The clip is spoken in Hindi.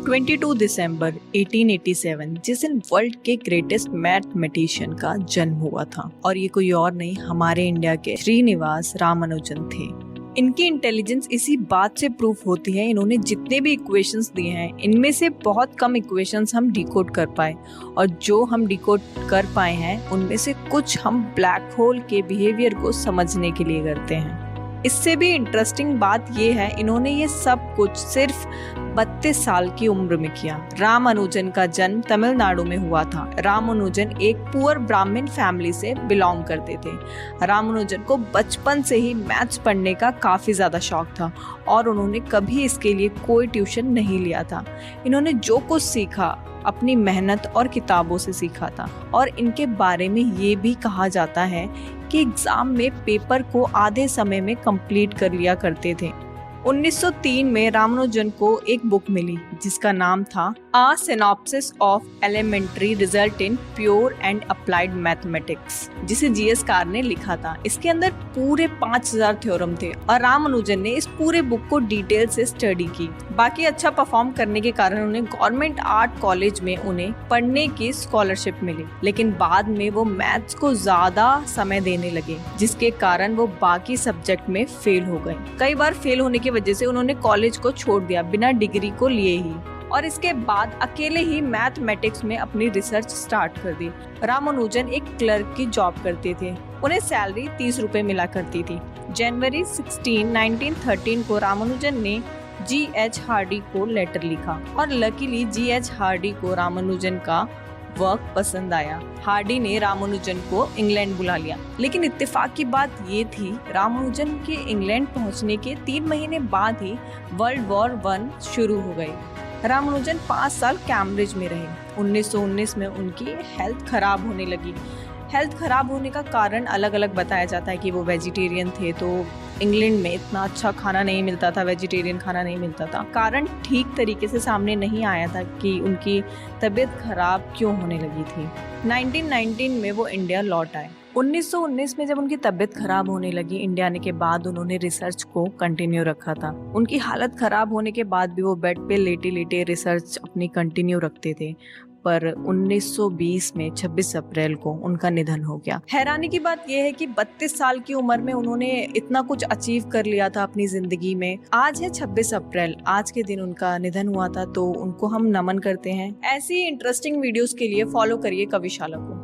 22 दिसंबर 1887 जिस दिन वर्ल्ड के ग्रेटेस्ट मैथमेटिशियन का जन्म हुआ था और ये कोई और नहीं हमारे इंडिया के श्रीनिवास रामानुजन थे। इनकी इंटेलिजेंस इसी बात से प्रूफ होती है, इन्होंने जितने भी इक्वेशंस दिए हैं इनमें से बहुत कम इक्वेशंस हम डिकोड कर पाए और जो हम डिकोड कर पाए हैं उनमें से कुछ हम ब्लैक होल के बिहेवियर को समझने के लिए करते हैं। इससे भी इंटरेस्टिंग बात ये है इन्होंने ये सब कुछ सिर्फ 32 साल की उम्र में किया। रामानुजन का जन्म तमिलनाडु में हुआ था। रामानुजन एक पुअर ब्राह्मण फैमिली से बिलोंग करते थे। रामानुजन को बचपन से ही मैथ्स पढ़ने का काफ़ी ज़्यादा शौक था और उन्होंने कभी इसके लिए कोई ट्यूशन नहीं लिया था। इन्होंने जो कुछ सीखा अपनी मेहनत और किताबों से सीखा था और इनके बारे में ये भी कहा जाता है कि एग्जाम में पेपर को आधे समय में कंप्लीट कर लिया करते थे। 1903 में रामानुजन को एक बुक मिली जिसका नाम था A Synopsis of Elementary Result in Pure and Applied Mathematics, जिसे जीएस कार ने लिखा था। इसके अंदर पूरे 5000 थ्योरम थे और रामानुजन ने इस पूरे बुक को डिटेल से स्टडी की। बाकी अच्छा परफॉर्म करने के कारण उन्हें गवर्नमेंट आर्ट कॉलेज में उन्हें पढ़ने की स्कॉलरशिप मिली, लेकिन बाद में वो मैथ्स को ज्यादा समय देने लगे जिसके कारण वो बाकी सब्जेक्ट में फेल हो गए। कई बार फेल होने की वजह से उन्होंने कॉलेज को छोड़ दिया बिना डिग्री को लिए ही और इसके बाद अकेले ही मैथमेटिक्स में अपनी रिसर्च स्टार्ट कर दी। रामानुजन एक क्लर्क की जॉब करते थे। उन्हें सैलरी 30 रुपए मिला करती थी। जनवरी 16, 1913 को रामानुजन ने G.H. हार्डी को लेटर लिखा और लकीली G.H. हार्डी को रामानुजन का वर्क पसंद आया। हार्डी ने रामानुजन को इंग्लैंड बुला लिया, लेकिन इत्तेफाक की बात ये थी रामानुजन के इंग्लैंड पहुंचने के 3 महीने बाद ही वर्ल्ड वॉर 1 शुरू हो गई। रामानुजन 5 साल कैम्ब्रिज में रहे। 1919 में उनकी हेल्थ खराब होने लगी। हेल्थ खराब होने का कारण अलग अलग बताया जाता है कि वो वेजिटेरियन थे, तो इंग्लैंड में इतना अच्छा खाना नहीं मिलता था, वेजिटेरियन खाना नहीं मिलता था। कारण ठीक तरीके से सामने नहीं आया था कि उनकी तबीयत खराब क्यों होने लगी थी। 1919 में वो इंडिया लौट आए। 1919 में जब उनकी तबीयत खराब होने लगी इंडिया आने के बाद उन्होंने रिसर्च को कंटिन्यू रखा था। उनकी हालत खराब होने के बाद भी वो बेड पे लेटे लेटे रिसर्च अपनी कंटिन्यू रखते थे, पर 1920 में 26 अप्रैल को उनका निधन हो गया। हैरानी की बात यह है कि 32 साल की उम्र में उन्होंने इतना कुछ अचीव कर लिया था अपनी जिंदगी में। आज है 26 अप्रैल, आज के दिन उनका निधन हुआ था, तो उनको हम नमन करते हैं। ऐसी इंटरेस्टिंग वीडियोस के लिए फॉलो करिए कविशाला को।